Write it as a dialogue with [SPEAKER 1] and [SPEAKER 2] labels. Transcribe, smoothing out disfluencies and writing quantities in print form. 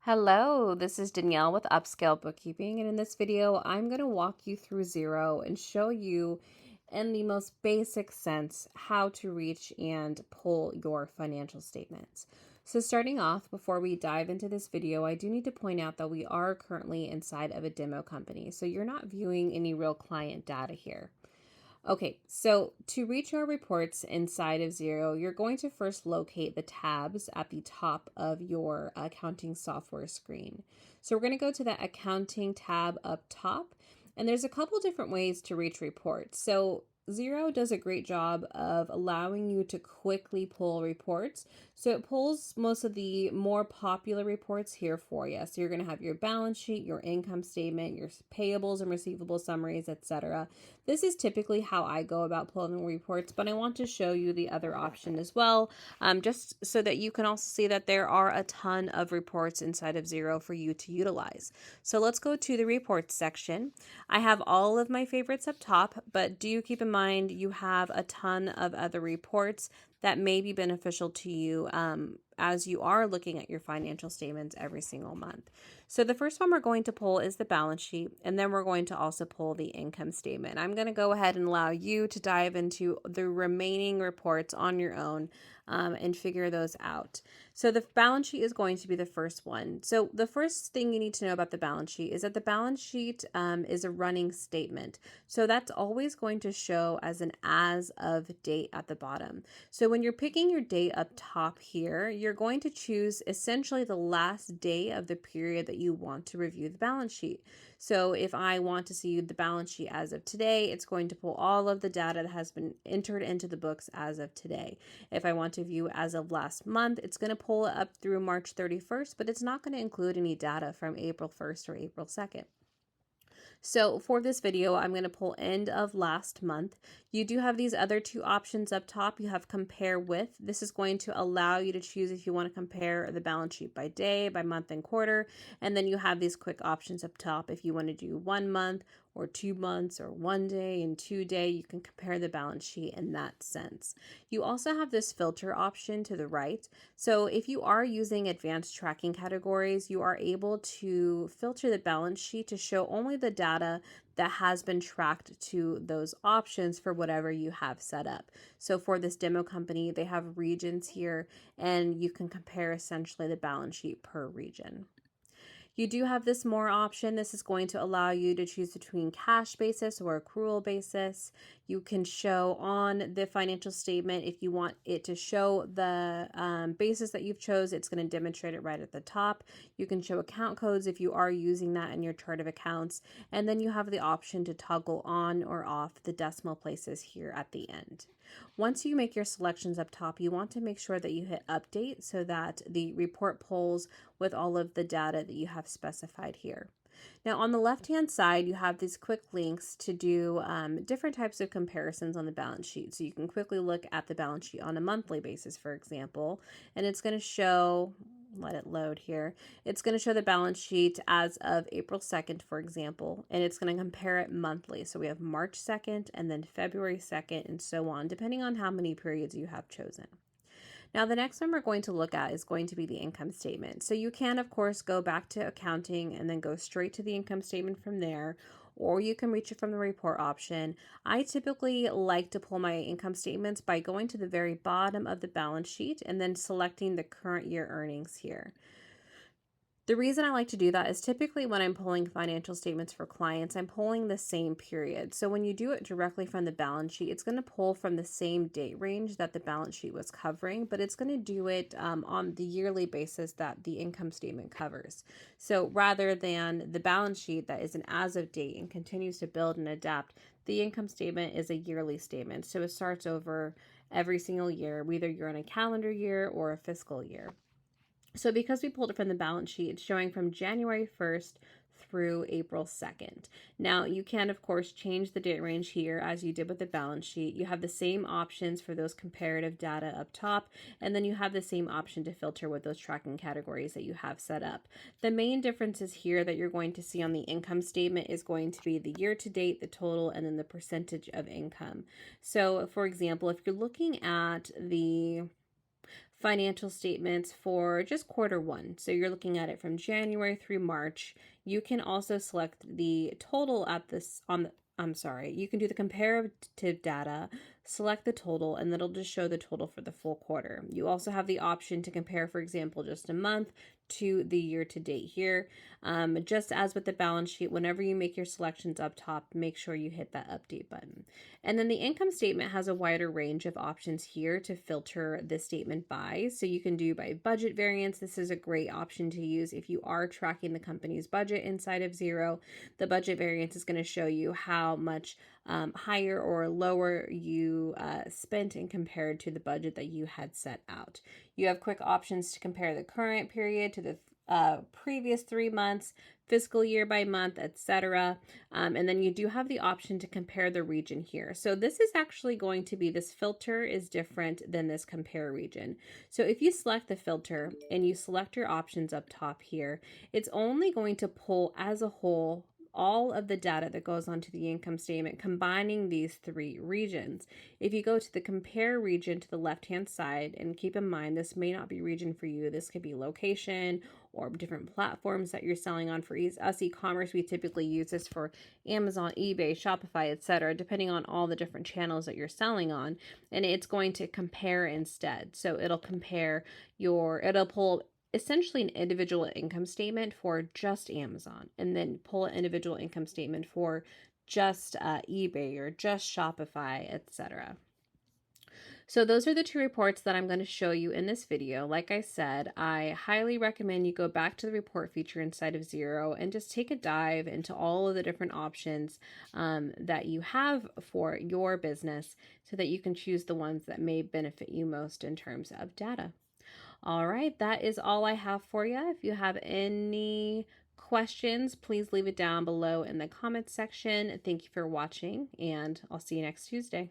[SPEAKER 1] Hello, this is Danielle with Upscale Bookkeeping, and in this video, I'm going to walk you through Xero and show you, in the most basic sense, how to reach and pull your financial statements. So starting off, before we dive into this video, I do need to point out that we are currently inside of a demo company, so you're not viewing any real client data here. Okay, so to reach our reports inside of Xero, you're going to first locate the tabs at the top of your accounting software screen. So we're going to go to that accounting tab up top, and there's a couple different ways to reach reports. So Xero does a great job of allowing you to quickly pull reports. So it pulls most of the more popular reports here for you. So you're going to have your balance sheet, your income statement, your payables and receivable summaries, etc. This is typically how I go about pulling reports, but I want to show you the other option as well, just so that you can also see that there are a ton of reports inside of Xero for you to utilize. So let's go to the reports section. I have all of my favorites up top, but do keep in mind you have a ton of other reports that may be beneficial to you as you are looking at your financial statements every single month. So the first one we're going to pull is the balance sheet, and then we're going to also pull the income statement. I'm going to go ahead and allow you to dive into the remaining reports on your own and figure those out. So the balance sheet is going to be the first one. So the first thing you need to know about the balance sheet is that the balance sheet is a running statement. So that's always going to show as an as of date at the bottom. So when you're picking your date up top here, you're going to choose essentially the last day of the period that you want to review the balance sheet. So if I want to see the balance sheet as of today, it's going to pull all of the data that has been entered into the books as of today. If I want to view as of last month, it's going to pull it up through March 31st, but it's not going to include any data from April 1st or April 2nd. So for this video, I'm going to pull end of last month. You do have these other two options up top. You have compare with. This is going to allow you to choose if you want to compare the balance sheet by day, by month, and quarter. And then you have these quick options up top. If you want to do 1 month or 2 months or 1 day and 2 day, you can compare the balance sheet in that sense. You also have this filter option to the right. So if you are using advanced tracking categories, you are able to filter the balance sheet to show only the data that has been tracked to those options for whatever you have set up. So for this demo company, they have regions here, and you can compare essentially the balance sheet per region. You do have this more option. This is going to allow you to choose between cash basis or accrual basis. You can show on the financial statement if you want it to show the basis that you've chose. It's going to demonstrate it right at the top. You can show account codes if you are using that in your chart of accounts. And then you have the option to toggle on or off the decimal places here at the end. Once you make your selections up top, you want to make sure that you hit update so that the report pulls with all of the data that you have specified here. Now on the left-hand side, you have these quick links to do different types of comparisons on the balance sheet. So you can quickly look at the balance sheet on a monthly basis, for example, and it's going to show, let it load here. It's going to show the balance sheet as of April 2nd, for example, and it's going to compare it monthly. So we have March 2nd and then February 2nd and so on, depending on how many periods you have chosen. Now, the next one we're going to look at is going to be the income statement. So you can, of course, go back to accounting and then go straight to the income statement from there, or you can reach it from the report option. I typically like to pull my income statements by going to the very bottom of the balance sheet and then selecting the current year earnings here. The reason I like to do that is typically when I'm pulling financial statements for clients, I'm pulling the same period. So when you do it directly from the balance sheet, it's going to pull from the same date range that the balance sheet was covering, but it's going to do it on the yearly basis that the income statement covers. So rather than the balance sheet that is an as of date and continues to build and adapt, the income statement is a yearly statement. So it starts over every single year, whether you're in a calendar year or a fiscal year. So because we pulled it from the balance sheet, it's showing from January 1st through April 2nd. Now, you can, of course, change the date range here as you did with the balance sheet. You have the same options for those comparative data up top, and then you have the same option to filter with those tracking categories that you have set up. The main differences here that you're going to see on the income statement is going to be the year to date, the total, and then the percentage of income. So, for example, if you're looking at the financial statements for just quarter one. So you're looking at it from January through March. You can also select the total at this on the you can do the comparative data, select the total, and that'll just show the total for the full quarter. You also have the option to compare, for example, just a month to the year to date here. Just as with the balance sheet, whenever you make your selections up top, make sure you hit that update button. And then the income statement has a wider range of options here to filter the statement by. So you can do by budget variance. This is a great option to use if you are tracking the company's budget inside of Xero. The budget variance is going to show you how much higher or lower you spent and compared to the budget that you had set out. You have quick options to compare the current period to the previous 3 months, fiscal year by month, etc. And then you do have the option to compare the region here. So this is actually going to be, this filter is different than this compare region. So if you select the filter and you select your options up top here, it's only going to pull as a whole all of the data that goes onto the income statement, combining these three regions. If you go to the compare region to the left-hand side, and keep in mind, this may not be region for you. This could be location or different platforms that you're selling on. For us e-commerce, we typically use this for Amazon, eBay, Shopify, etc., depending on all the different channels that you're selling on. And it's going to compare instead. So it'll compare it'll pull essentially an individual income statement for just Amazon, and then pull an individual income statement for just eBay or just Shopify, etc. So those are the two reports that I'm going to show you in this video. Like I said, I highly recommend you go back to the report feature inside of Xero and just take a dive into all of the different options that you have for your business so that you can choose the ones that may benefit you most in terms of data. All right, that is all I have for you. If you have any questions, please leave it down below in the comments section. Thank you for watching, and I'll see you next Tuesday.